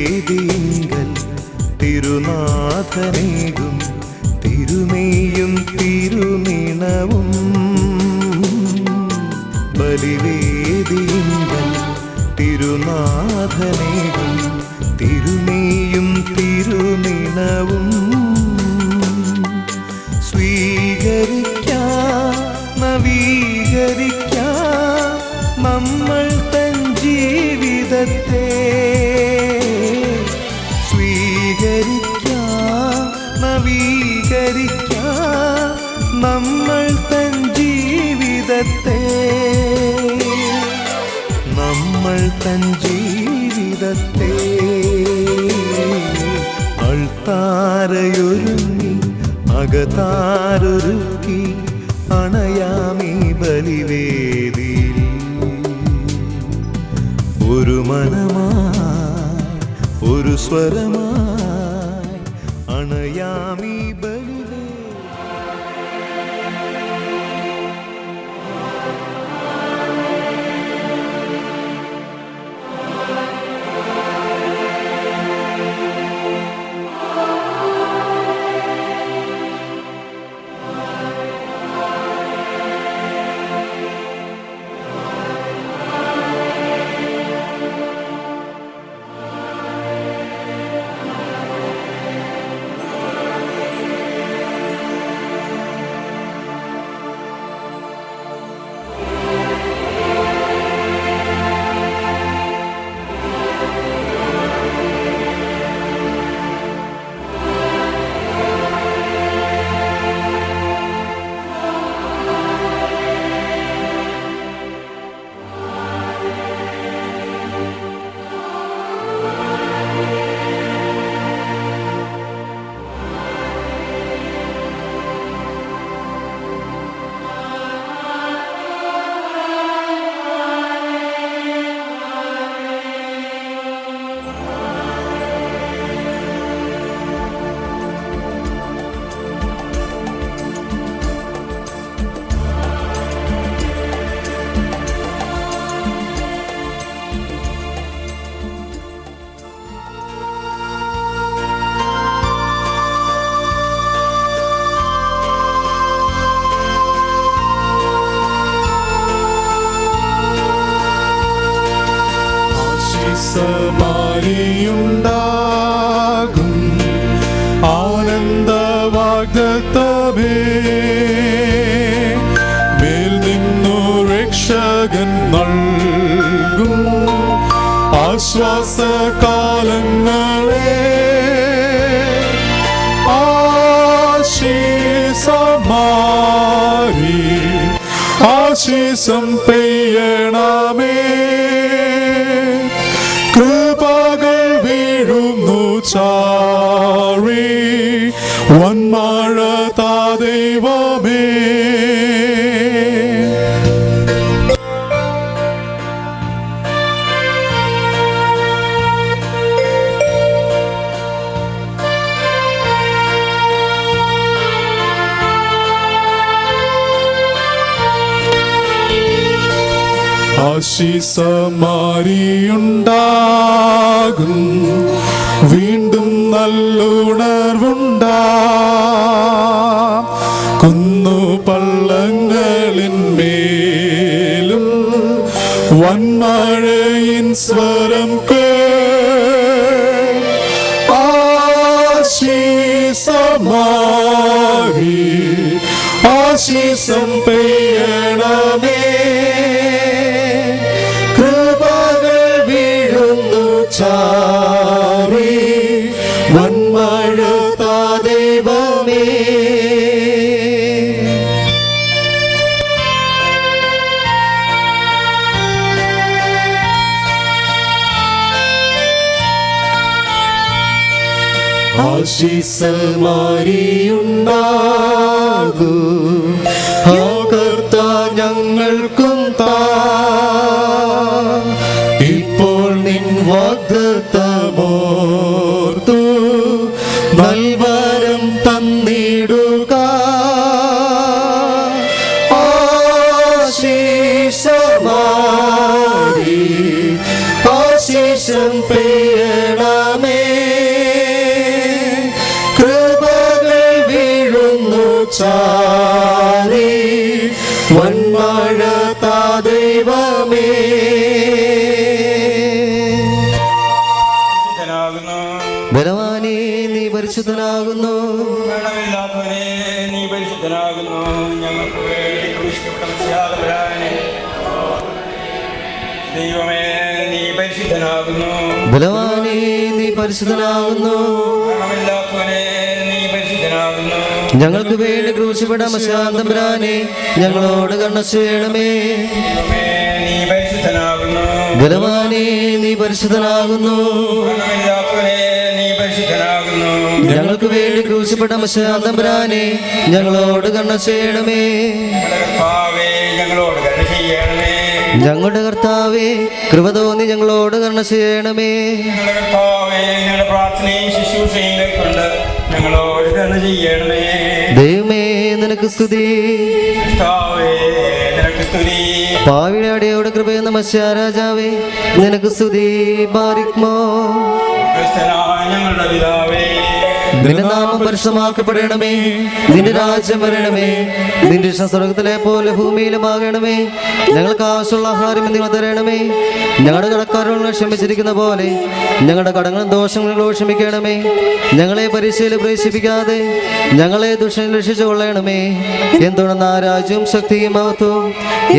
ബലിവേദിയിങ്കൽ തിരുനാഥനേകും തിരുമേയും തിരുനിണവും. ബലിവേദിയിങ്കൽ തിരുനാഥനേകും തിരുമേയും തിരുനിണവും. സ്വീകരിക്കാം നവീകരിക്കാം നമ്മൾ തൻ ജീവിതത്തെ. സ്വീകരിക്കാം നവീകരിക്കാം നമ്മൾ തൻ ജീവിതത്തെ. നമ്മൾ തൻ ജീവിതത്തെ. അൾത്താരയൊരുങ്ങി അകത്താരൊരുക്കി അണയാമീ ബലിവേദിയിൽ. ഒരു മനമായി ഒരു സ്വരമായി അണയാമീ ബലിവേദി. സമാരിയുണ്ടാകും ആനന്ദവാഗ്ദത്തമേ. മേൽ നിന്നു രക്ഷകൻ നൽകും ആശ്വാസകാലങ്ങളെ. ആശീസമാരി ആശീസം പെയ്യണമേ. കൃപകൾ വീഴുന്നു ചാറി വന്മഴ താ ദൈവമേ. ആശീസമാരിയുണ്ടാകും വീണ്ടും നല്ലുണർവുണ്ടാ. കുന്നു പള്ളങ്ങളിന്മേലും വന്മഴയിൻ സ്വരം ആശീസമാരി ആശീസം പെയ്യണമേ. ചാറി വന്മഴ താ ദൈവമേ. ആശീസമാരിയുണ്ടാകും കർത്താ ഞങ്ങൾക്കും താ. ഇപ്പോൾ നിൻ വാഗ്ദത്തമോർത്തു നൽവരം തന്നിടുക. ആശീസമാരി ആശീസം പെയ്യണ കരുണയാകണമേ. കൃപകൾ വീഴുന്നു ചാരി വന്മഴ താ ദൈവമേ. ബലവാനേ നീ പരിശുദ്ധനാകുന്നു. മരണമില്ലാത്തവനെ നീ പരിശുദ്ധനാകുന്നു. ഞങ്ങൾക്ക് വേണ്ടി ക്രൂശിക്കപ്പെട്ടവനെ ദൈവമേ നീ പരിശുദ്ധനാകുന്നു. ബലവാനേ നീ പരിശുദ്ധനാകുന്നു. മരണമില്ലാത്തവനെ നീ പരിശുദ്ധനാകുന്നു. ഞങ്ങൾക്ക് വേണ്ടി ക്രൂശിക്കപ്പെട്ട തമ്പുരാനെ ഞങ്ങളോട് കരുണ ചെയ്യണമേ. ദൈവമേ നീ പരിശുദ്ധനാകുന്നു. ബലവാനേ നീ പരിശുദ്ധനാകുന്നു. മരണമില്ലാത്തവനെ നീ പരിശുദ്ധനാകുന്നു. ഞങ്ങൾക്ക് വേണ്ടി ക്രൂശിക്കപ്പെട്ട തമ്പുരാനെ ഞങ്ങളോട് കരുണ ചെയ്യണമേ. കർത്താവേ ഞങ്ങളോട് കരുണ ചെയ്യണമേ. ഞങ്ങളുടെ കർത്താവേ കൃപ തോന്നി ഞങ്ങളോട് കരുണ ചെയ്യണമേ. കർത്താവേ ഞങ്ങളുടെ പ്രാർത്ഥനയും ശുശ്രൂഷയും കൊണ്ട് ഞങ്ങളോട് കരുണ ചെയ്യണമേ. ദൈവമേ നിനക്ക് സ്തുതി. കർത്താവേ നിനക്ക് സ്തുതി. പാവിയുടെ അടിയോട് കൃപയെന്ന രാജാവേ നിനക്ക് സ്തുതി. ബാരിക്മോ. ക്രിസ്തനായ ഞങ്ങളുടെ പിതാവേ നിന്റെ നാമം പരിശുദ്ധമാക്കപ്പെടണമേ. നിന്റെ രാജ്യം വരണമേ. നിന്റെ ഇഷ്ടം സ്വർഗ്ഗത്തിലെ പോലെ ഭൂമിയിലുമാകണമേ. ഞങ്ങൾക്ക് ആവശ്യമുള്ള ആഹാരം നിങ്ങൾ തരണമേ. ഞങ്ങളുടെ കടക്കാരോട് ക്ഷമിച്ചിരിക്കുന്ന പോലെ ഞങ്ങളുടെ കടങ്ങളും ദോഷങ്ങളും ക്ഷമിക്കണമേ. ഞങ്ങളെ പരീക്ഷയിൽ പ്രവേശിപ്പിക്കാതെ ഞങ്ങളെ ദുഷ്ടനിൽ രക്ഷിച്ചു കൊള്ളണമേ. എന്തുകൊണ്ടെന്ന രാജ്യവും ശക്തിയും മഹത്വവും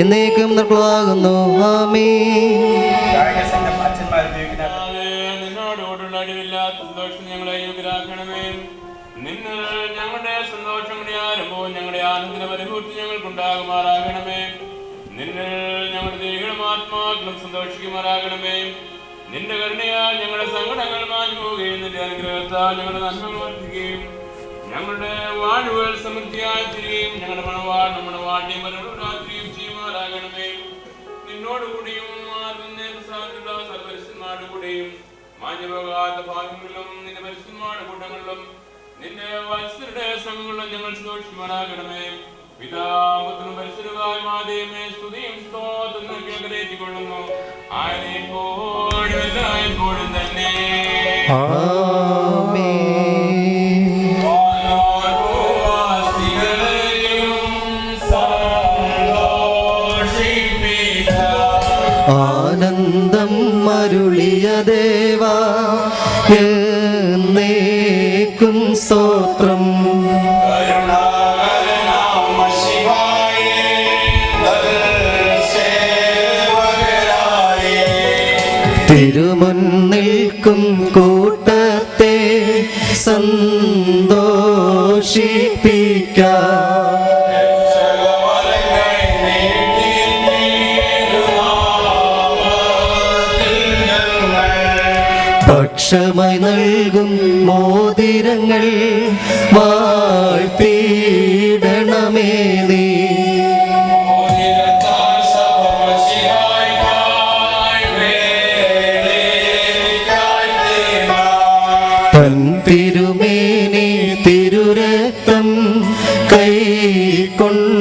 എന്നേക്കും നിർക്കുള്ളതാകുന്നു. ആമീൻ. നിന്നോടുകൂടുള്ള അടിവില്ലാത്ത സന്തോഷം ഞങ്ങളെ യോഗ്യരാക്കണമേ. നിങ്ങൾ ഞങ്ങളുടെ സന്തോഷങ്ങളുടെ ആരംഭവും ഞങ്ങളുടെ ആനന്ദ പരിപൂർത്തി ഞങ്ങൾക്കുണ്ടാകുമാറാകണമേ. നിങ്ങൾ ഞങ്ങളുടെ ദേഹികളും ആത്മാക്കളും സന്തോഷിക്കുമാറാകണമേ. നിന്റെ കരുണയാൽ ഞങ്ങളുടെ സങ്കടങ്ങൾ മാഞ്ഞു പോവുകയും നിന്റെ അനുഗ്രഹത്താൽ ഞങ്ങളുടെ നന്മകൾ വർദ്ധിക്കുകയും ഞങ്ങളുടെ വാഴുകൾ സമൃദ്ധിയായി തീരുകയും ഞങ്ങളുടെ മണവാടും മണവാട്ടിയും രാത്രിയും ചെയ്യുമാറാകണമേ. നിന്നോടുകൂടിയും സർവരിശന്മാരുകൂടെയും മാഞ്ഞുപോകാത്ത ഭാഗ്യങ്ങളിലും നിന്റെ പരിശുദ്ധന്മാരുടെ കൂട്ടങ്ങളിലും നിന്റെ വത്സരുടെ സംഘങ്ങളിലും ഞങ്ങൾ സന്തോഷിക്കുമാറാകണമേ. പിതാപുത്രനും പരിശുദ്ധമായ സ്തുതിയും സ്തോത്രം കേൾക്കരേറ്റിക്കൊള്ളുന്നു. ആരെപ്പോഴും എല്ലായ്പ്പോഴും തന്നെ. ആനന്ദം മരുളിയ ദേവാ എന്നേക്കും സ്തോത്രം. തിരുമുന്നിൽക്കും കൂട്ടത്തെ സന്തോഷിപ്പിക്കാം. ഭക്ഷമായി നൽകും മോതിരങ്ങൾ വാഴ്ത്തിയിടണമേ നീ. തൻ തിരുമേനി തിരുരക്തം കൈക്കൊണ്ടിടുന്നു.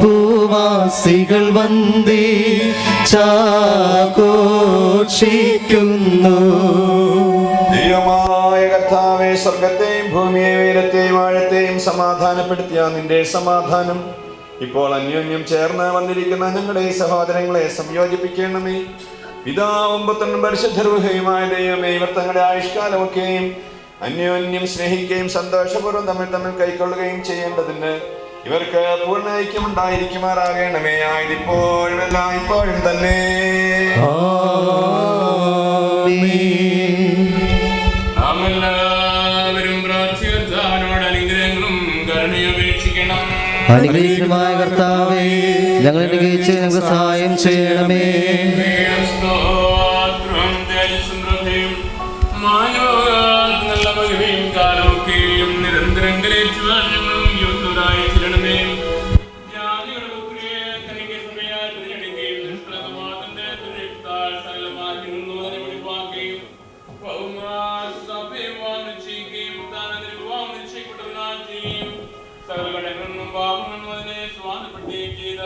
വാനോർപ്പുവാസികൾ വന്ദി ചാഘോഷിക്കുന്നു. ദൈവമായ കർത്താവേ, സ്വർഗത്തെയും ഭൂമിയെയും ഉയരത്തെയും ആഴത്തെയും സമാധാനപ്പെടുത്തിയ നിന്റെ സമാധാനം ഇപ്പോൾ അന്യോന്യം ചേർന്ന് വന്നിരിക്കുന്ന ഞങ്ങളുടെ ഈ സഹോദരങ്ങളെ സംയോജിപ്പിക്കണമേ. പിതാവും പുത്രനും പരിശുദ്ധ റൂഹയുമായ ദൈവമേ, ഇവർ തങ്ങളുടെ ആയുഷ്കാലമൊക്കെയും അന്യോന്യം സ്നേഹിക്കുകയും സന്തോഷപൂർവ്വം തമ്മിൽ തമ്മിൽ കൈക്കൊള്ളുകയും ചെയ്യേണ്ടതിന് ഇവർക്ക് പൂർണ്ണ ഐക്യമുണ്ടായിരിക്കുമാറാകണമേ. ആയതിപ്പോഴും എല്ലാം ഇപ്പോഴും തന്നെ. എല്ലാവരും പ്രാർത്ഥികർത്താവിനോട് അനുഗ്രഹങ്ങളും കരുണയുപേക്ഷിക്കണം. അനുഗ്രഹീതമായ കർത്താവേ, ഞങ്ങളെ അനുഗ്രഹിച്ച് ഞങ്ങൾക്ക് സഹായം ചെയ്യണമേ. നല്ല മകനെയും കാലമൊക്കെയും നിരന്തരം കരേറ്റുവാൻ ഞങ്ങളും യോഗ്യരായി ചെല്ലണമേ. ജാതികളുടെ പുത്രിയെ തനിക്ക് സമയാൽ തിരഞ്ഞെടുക്കുകയും നിഷ്കളങ്കമാതന്റെ തിരഞ്ഞെടുത്താൽ സകലമാക്കി നിന്നതിനെ വെളിവാക്കുകയും സഭയെ നിശ്ചയിക്കുകയും താൻ അതിന് വിവാഹം നിശ്ചയിക്കപ്പെട്ടവനായി സകല കടങ്ങളിൽ നിന്നും പാപങ്ങൾ അതിനെ സ്വാതന്ത്ര്യപ്പെടുത്തുകയും ചെയ്ത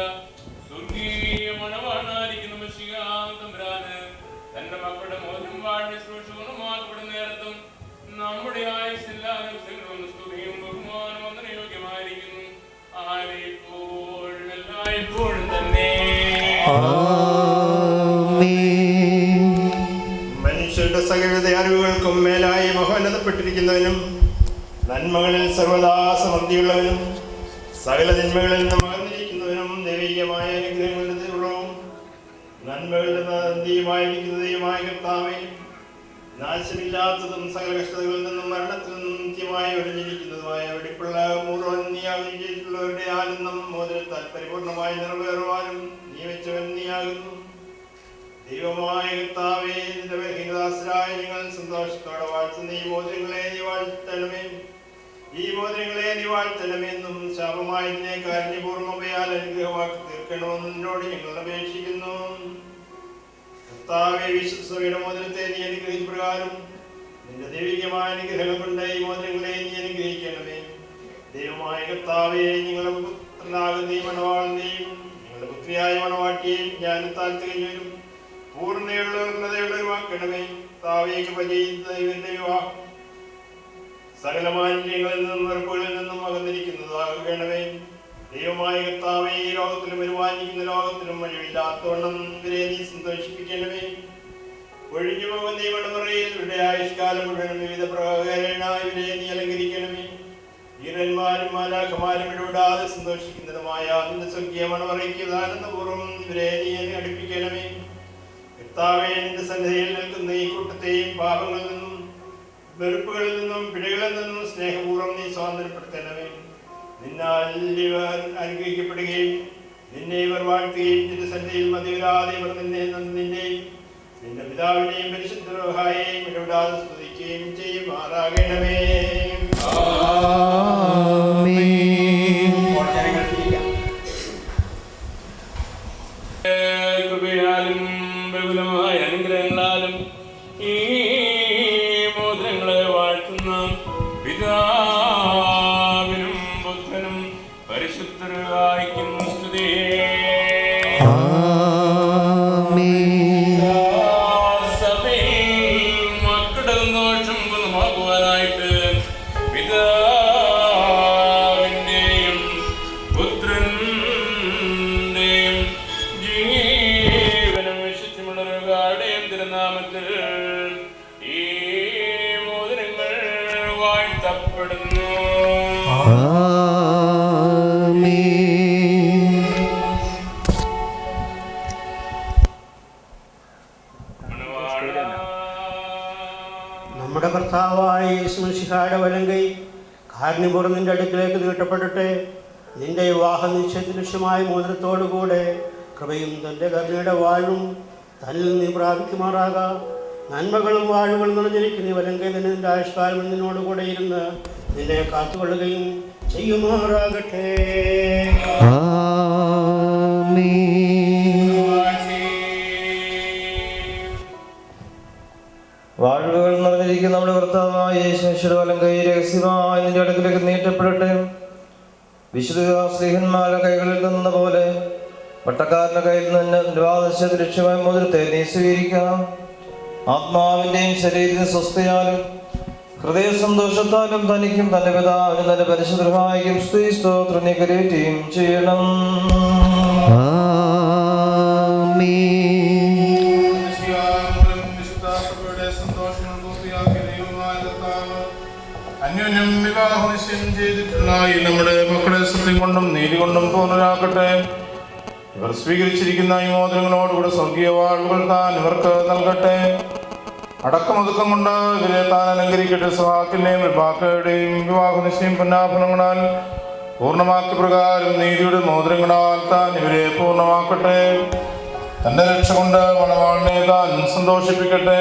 സ്വർഗീയ മണവാളനായിരിക്കുന്ന മിശിഹാ തമ്പുരാന് തന്റെ മക്കളുടെ മോചനം വാഴ്ച ശുശ്രൂഷ നേരത്തും നമ്മുടെ ആയുസ് എല്ലാ ദിവസങ്ങളും സ്തുതിയും ബഹുമാനം വന്ദനയോഗ്യമായിരിക്കുന്നു. ആരെപ്പോഴും എല്ലായ്പ്പോഴും തന്നെ. മനുഷ്യരുടെ സകലവിധ അറിവുകൾക്കും മേലായി മഹോന്നതപ്പെട്ടിരിക്കുന്നവനും നന്മകളിൽ സർവദാ സമൃദ്ധിയുള്ളവനും സകല തിന്മകളിൽ നിന്നും അകന്നിരിക്കുന്നവനും ദൈവികമായ അനുഗ്രഹങ്ങളുടെ ഉള്ളവും നന്മകളുടെ നന്ദിയുമായിരിക്കുന്നതുമായ കർത്താവേ, നാശമില്ലാത്തതും സകല കഷ്ടതകളിൽ നിന്നും മരണത്തിൽ നിന്നും നിത്യമായി ഒഴിഞ്ഞിരിക്കുന്നതുമായ വെടിപ്പുള്ള മൂർവന്യാകും ചെയ്തിട്ടുള്ളവരുടെ ആനന്ദം മോദനത്താൽ പരിപൂർണമായി നിറവേറുവാനും നിയമിച്ചവൻ നീയാകുന്നു. ദൈവമായ കർത്താവേ, നിന്റെ ബലഹീനദാസരായ ഞങ്ങൾ സന്തോഷത്തോടെ വാഴ്ത്തുന്ന ഈ മോതിരങ്ങളെ നീ വാഴ്ത്തണമേ. ഈ മോതിരങ്ങളെ നീ വാഴ്ത്തണമെന്നും ശാപമായതിനെ കാരുണ്യപൂർവ്വമയാൽ അനുഗ്രഹമാക്കി തീർക്കണമെന്ന് നിന്നോട് ഞങ്ങൾ അപേക്ഷിക്കുന്നു. കർത്താവേ, വിശുദ്ധ സഭയുടെ മോതിരത്തെ നീ അനുഗ്രഹിച്ച പ്രകാരം നിന്റെ ദൈവികമായ അനുഗ്രഹങ്ങൾ കൊണ്ട് ഈ മോതിരങ്ങളെ നീ അനുഗ്രഹിക്കണമേ. ദൈവമായ കർത്താവേ, ഞങ്ങളുടെ പുത്രനാകുന്ന ഈ മണവാളിനെയും ഞങ്ങളുടെ പുത്രിയായ മണവാട്ടിയെയും ജ്ഞാനത്താൽ തികഞ്ഞവരും പൂർണ്ണതയുള്ളവരുമാക്കണമേ. താവേക്ക് പരിചയിച്ച ഇവരുടെ വിവാഹം സകല മാലിന്യങ്ങളിൽ നിന്നും വെറുപ്പുകളിൽ നിന്നും അകന്നിരിക്കുന്നതാകണമേ. ദൈവമായ കർത്താവേ, ഈ ലോകത്തിലും വരുവാനിരിക്കുന്ന ലോകത്തിലും വഴിയില്ലാത്തവണ്ണം ഇവരെ നീ സന്തോഷിപ്പിക്കണമേ. ഒഴിഞ്ഞു പോകുന്ന ഈ മണമുറയിൽ ഇവരുടെ ആയുഷ്കാലം മുഴുവൻ വിവിധ പ്രകാരനായി ഇവരെ നീ അലങ്കരിക്കണമേ. ഈരന്മാരും മാലാഖമാരും ഇടപെടാതെ സന്തോഷിക്കുന്നതുമായ നിന്റെ സ്വർഗീയ മണമുറയ്ക്ക് ആനന്ദപൂർവ്വം ഇവരെ നീ അടുപ്പിക്കണമേ. കർത്താവേ, നിന്റെ സന്നിധിയിൽ നിൽക്കുന്ന ഈ കൂട്ടത്തെയും പാപങ്ങളിൽ നിന്നും വെറുപ്പുകളിൽ നിന്നും പിഴകളിൽ നിന്നും സ്നേഹപൂർവ്വം നീ സ്വാതന്ത്ര്യപ്പെടുത്തണമേ. നിന്നാൽ ഇവർ അനുഗ്രഹിക്കപ്പെടുകയും നിന്നെ ഇവർ വാഴ്ത്തുകയും നിന്റെ സന്നിധിയിൽ മതിവരാതെ ഇവർ നിന്നെയും നിന്റെ പിതാവിനെയും പരിശുദ്ധ റൂഹായെയും ഇടപെടാതെ സ്തുതിക്കുകയും ചെയ്യുമാറാകണമേ. കൃപയാലും ബഹുലമായ അനുഗ്രഹങ്ങളാലും ഈ മോതിരങ്ങളെ വാഴ്ത്തുന്ന പിതാവിനും പുത്രനും പരിശുദ്ധരായിരിക്കും സ്തുതി. സഭയിൽ മക്കളുടെ സന്തോഷം പൂർണ്ണമാക്കുവാനായിട്ട് പിതാവിന്റെയും പുത്രന്റെയും ജീവനും വിശുദ്ധിമുള്ളവരുടെയും തിരുനാമത്തിൽ ഈ മോതിരങ്ങൾ വാഴ്ത്തപ്പെടുന്നു. നമ്മുടെ കർത്താവായ യേശുമിശിഹായുടെ വലങ്കൈ കാരുണ്യപൂർവ്വം നിന്റെ അടുക്കിലേക്ക് നീട്ടപ്പെടട്ടെ. നിന്റെ വിവാഹ നിശ്ചയത്തിന് ലക്ഷ്യമായ മോതിരത്തോടുകൂടെ കൃപയും തൻ്റെ കരുണയുടെ വാഴും തന്നിൽ നീ പ്രാപിക്കുമാറാക. നന്മകളും വാഴുകളും നിറഞ്ഞിരിക്കുന്ന ഈ വലങ്കൈ തന്നെ നിന്റെ ആയുഷ്കാലം നിന്നോടുകൂടെ ഇരുന്ന് നിന്നെ കാത്തുകൊള്ളുകയും ചെയ്യുമാറാകട്ടെ. വാഴുകൾ നിറഞ്ഞിരിക്കുന്ന നമ്മുടെ കർത്താവായ യേശുവിന്റെ വലങ്കൈ രഹസ്യമായി നിന്റെ അടുക്കിലേക്ക് നീട്ടപ്പെടട്ടെ. വിശുദ്ധ സ്ത്രീഹന്മാരുടെ കൈകളിൽ നിന്ന പോലെ പട്ടക്കാരന്റെ കയ്യിൽ നിന്ന് നിവാദശ ലക്ഷ്യമായ മോതിരത്തെ നീ സ്വീകരിക്കാം. ആത്മാവിന്റെയും ശരീരത്തിന് സ്വസ്ഥയാലും ഹൃദയ സന്തോഷത്താലും തനിക്കും തന്റെ പിതാവിനും തന്റെ പരിശുദ്ധർഹായിക്കും സ്തുതി സ്തോത്രം നീ കരേറ്റുകയും ചെയ്യണം. അന്യോന്യം വിവാഹ നിശ്ചയം ചെയ്തിട്ടുള്ള നമ്മുടെ മക്കളെ സത്യം കൊണ്ടും നീതി കൊണ്ടും പൂർണ്ണരാക്കട്ടെ. ഇവർ സ്വീകരിച്ചിരിക്കുന്ന ഈ മോതിരങ്ങളോടുകൂടെ സ്വർഗീയ വാഴ്വുകൾ താൻ ഇവർക്ക് നൽകട്ടെ. അടക്കമൊതുക്കം കൊണ്ട് ഇവരെ താൻ അലങ്കരിക്കട്ടെ. സ്വഹാക്കിന്റെയും വിഭാക്കയുടെയും വിവാഹ നിശ്ചയം പുന്നാഫലങ്ങളാൽ പൂർണ്ണമാക്കിയ പ്രകാരം നീതിയുടെ മോതിരങ്ങളാൽ താൻ ഇവരെ പൂർണ്ണമാക്കട്ടെ. തന്റെ രക്ഷ കൊണ്ട് മണവാളിനെ താൻ സന്തോഷിപ്പിക്കട്ടെ.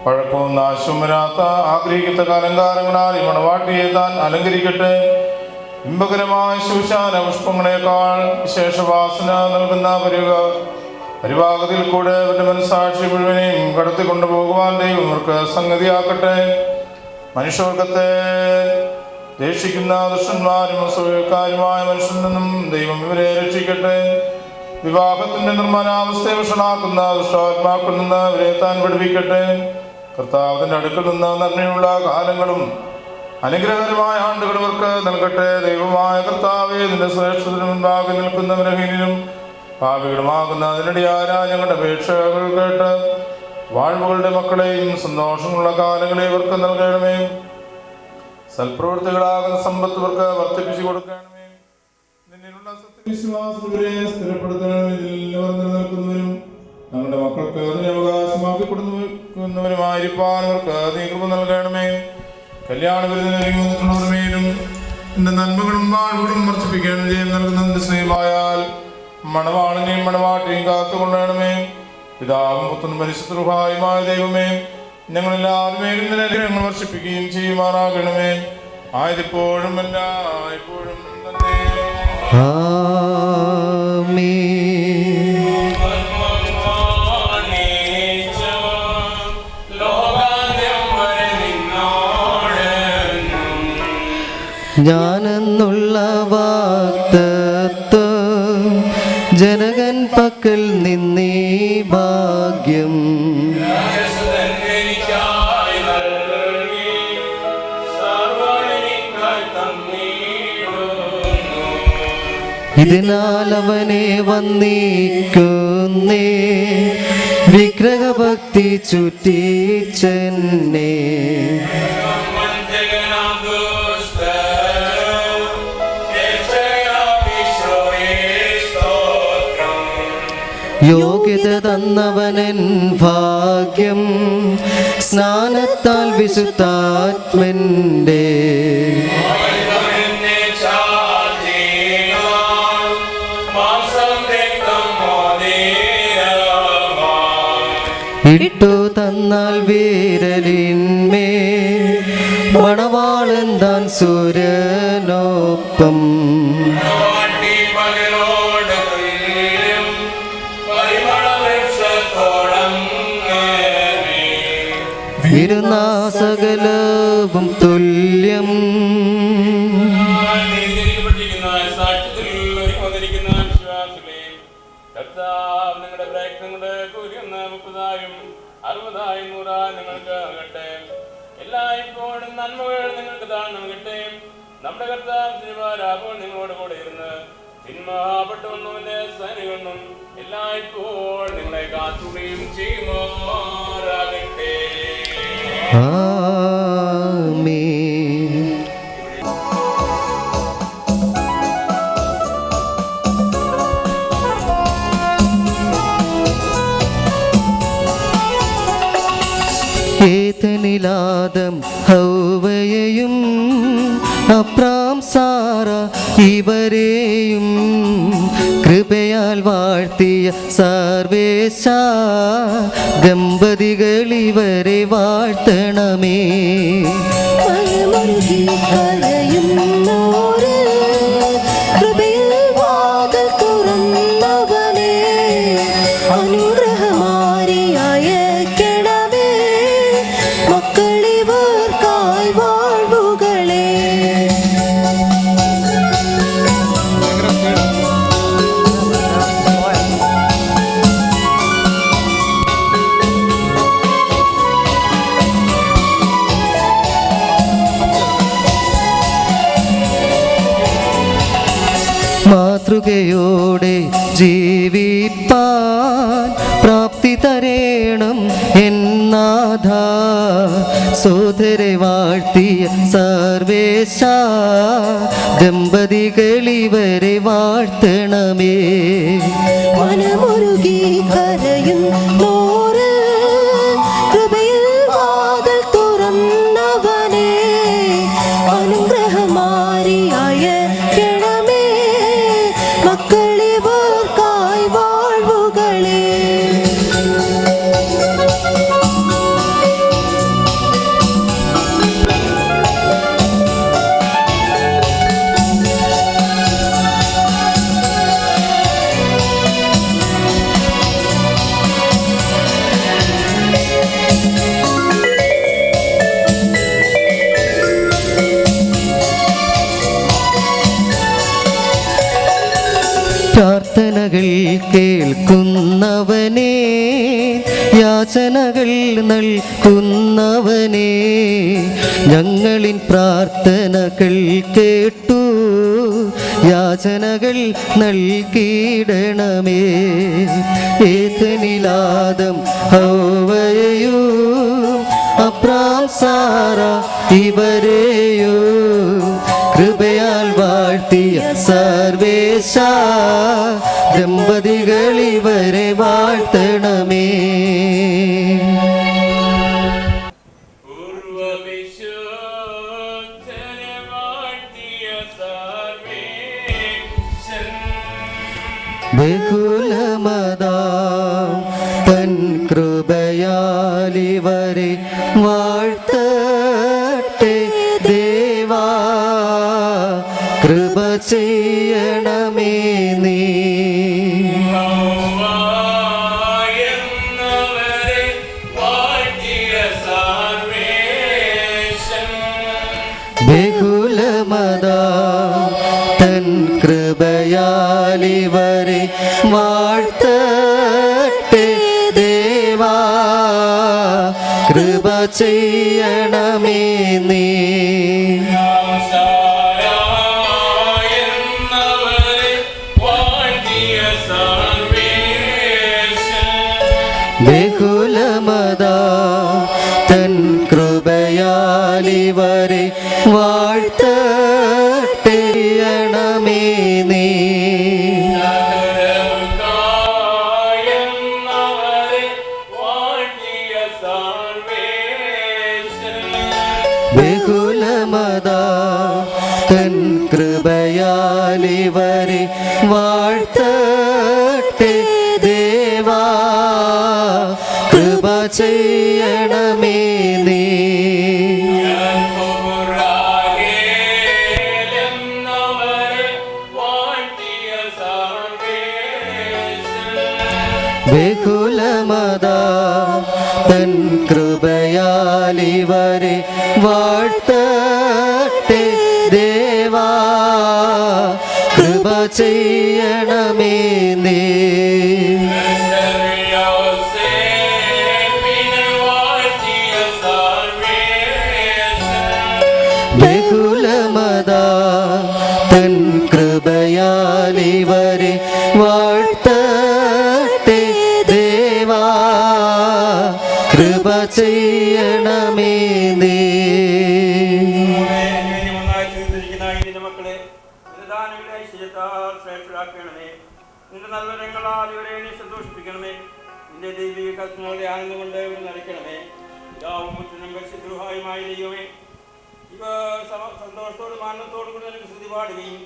പഴക്കവും നാശവും വരാത്ത ആഗ്രഹിക്കത്തക്ക അലങ്കാരങ്ങളാൽ ഈ മണവാട്ടിയെ താൻ അലങ്കരിക്കട്ടെ. ഇമ്പകരമായ ശുശാന പുഷ്പങ്ങളെക്കാൾ വിശേഷവാസന നൽകുന്ന പരിഭാഗത്തിൽ കൂടെ അവരുടെ മനസാക്ഷി മുഴുവനെയും കടത്തിക്കൊണ്ടുപോകുവാൻ ദൈവം അവർക്ക് സംഗതിയാക്കട്ടെ. മനുഷ്യവർഗത്തെ ദേഷിക്കുന്ന ദുഷ്ടന്മാരും അസൂയക്കാരുമായ മനുഷ്യരിൽ നിന്നും ദൈവം ഇവരെ രക്ഷിക്കട്ടെ. വിവാഹത്തിന്റെ നിർമ്മാണാവസ്ഥയെ വഷളാക്കുന്ന ദുഷ്ടാത്മാക്കളിൽ നിന്ന് ഇവരെ താൻ വിടുവിക്കട്ടെ. കർത്താവിന്റെ അടുക്കൽ നിന്ന് നന്മയുള്ള കാലങ്ങളും അനുഗ്രഹകരമായ ആണ്ടുകൾ ഇവർക്ക് നൽകട്ടെ. ദൈവമായ കർത്താവേ, നിന്റെ ശ്രേഷ്ഠത്തിന് മുൻപാകെ നിൽക്കുന്നവരഹീനും പാപികളുമാകുന്ന അതിനിടെയായ ഞങ്ങളുടെ അപേക്ഷകൾ കേട്ട് വാഴ്വുകളുടെ മക്കളെയും സന്തോഷമുള്ള കാലങ്ങളെ ഇവർക്ക് നൽകണമേ. സൽപ്രവൃത്തികളാകുന്ന സമ്പത്ത് ഇവർക്ക് വർദ്ധിപ്പിച്ചു കൊടുക്കണമേ. നിന്നിലുള്ള സത്യവിശ്വാസത്തിലെ സ്ഥിരപ്പെടുത്തണമേ. നിലനിൽക്കുന്നവരും ഞങ്ങളുടെ മക്കൾക്ക് അതിനെ അവകാശമാക്കി കൊടുക്കുന്നവരുമായിരിക്കാൻ അവർക്ക് നീ കൃപ നൽകണമേ. കല്യാണ വിരുന്നിനും എന്റെ നന്മകളും വാഴ്വുകളും വർദ്ധിപ്പിക്കണം. ജയം നൽകുന്ന സ്നേഹമായാൽ മണവാളനെയും മണവാട്ടിയും കാത്തുകൊള്ളണമേ. പിതാവും പുത്രനും പരിശുദ്ധമായ ദൈവമേ, ഞങ്ങളെല്ലാവരും ഞങ്ങൾ വർഷിപ്പിക്കുകയും ചെയ്യുമാറാകണമേ. ആയതിപ്പോഴും എല്ലായ്പ്പോഴും തന്നെ. ഞാനെന്നുള്ള വാഗ്ദത്തം ജനകൻ പക്കൽ നിന്നീ ഭാഗ്യം ഇതിനാൽ അവനെ വന്ദിക്കുന്നേ. വിഗ്രഹഭക്തി ചുറ്റിച്ചെന്നെ യോഗ്യത തന്നവനൻ ഭാഗ്യം സ്നാനത്താൽ വിശുദ്ധാത്മന്റെ ഇട്ടു തന്നാൽ വീരലിന്മേ മണവാളൻ താൻ സൂര്യനൊപ്പം ഇരുന്നാ സകലവും തുല്യം. നിങ്ങളുടെ പ്രയത്നങ്ങളുടെ കൂലിയും 30,000 60,000 100,000 നിങ്ങൾക്ക് നൽകട്ടെ. എല്ലായ്പ്പോഴും നന്മകൾ നിങ്ങൾക്ക് താൻ നൽകട്ടെ. നമ്മുടെ കർത്താവ് തിരുവാരാകുമ്പോൾ നിങ്ങളോട് കൂടെ ഇരുന്ന് തിന്മപ്പെട്ടവന്റെ സൈനികനും എല്ലായ്പ്പോഴും നിങ്ങളെ കാത്തുകയും ചെയ്യുമാറാകട്ടെ. ഏതനിലാദം ഹൗവയെയും അബ്രാം സാറ ഇവരെയും കൃപയാൽ വാഴ്ത്തിയ സർവേശ ദമ്പതികൾ ഇവരെ വാഴ്ത്തണമേ. മാതൃകയോടെ ജീവിപ്പാൻ പ്രാപ്തി തരേണം എന്നാഥ. സോദരെ വാഴ്ത്തിയ സർവേശ ദമ്പതികൾ ഇവരെ വാഴ്ത്തണമേ. മനമുരുകി കരയും കൃപയിൽ വാതിൽ തുറന്നവനെ അനുഗ്രഹമാരിയായ മക്കളിവർക്കായി വാഴ്വുകളെ. പ്രാർത്ഥനകൾ കേൾക്കുന്നവനേ, യാചനകൾ നൽകുന്നവനേ, ഞങ്ങളിൻ പ്രാർത്ഥനകൾ കേട്ടു യാചനകൾ നൽകിയിടണമേ. ഏതനിലാദം ഹൗവയെയും അബ്രാം സാറ ഇവരെയോ കൃപയാൽ വാഴ്ത്തിയ സർവേശ ദമ്പതികൾ ഇവരെ വാഴ്ത്തണമേ. ബഹുലമതാം തൻ കൃപയാലിവരെ വാഴ്ത്തട്ടെ ദേവാ, കൃപ ചെയ്യണമേ നീ. ബഹുലമതാം തൻ കൃപയാലിവരെ വാഴ്ത്തട്ടെ ദേവാ, കൃപ ചെയ്യണമേ നീ. ബഹുലമതാം തൻ കൃപയാലിവരെ വാഴ്ത്തട്ടെ ണമേ നീ. ബഹുലമതാം തൻ കൃപയാലിവരെ വാഴ്ത്തട്ടെ ദേവാ, കൃപ ചെയ്യണമേ നീ. ബഹുലമതാം തൻ കൃപയാലിവരെ വാഴ്ത്തട്ടെ ദേവാ, കൃപ ചെയ്യണമേ നീ. ബഹുലമതാം തൻ കൃപയാലിവരെ വാഴ്ത്തട്ടെ ദേവാ, കൃപ ചെയ്യണമേ നീ. മക്കളെ ശ്രേഷ്ഠരാക്കണമേ. നിന്റെ നൽവരങ്ങളാൽ ഇവരെ നീ സന്തോഷിപ്പിക്കണമേ. നിന്റെ ദൈവിക കൽപ്പനകളുടെ ആനന്ദം കൊണ്ട് ഇവർ നിറയ്ക്കണമേ. പിതാവും പുത്രനും പരിശുദ്ധരുമായ ദൈവമേ, ഇവ സന്തോഷത്തോടും ആനന്ദത്തോടും കൂടി നിനക്ക് സ്തുതി പാടുകയും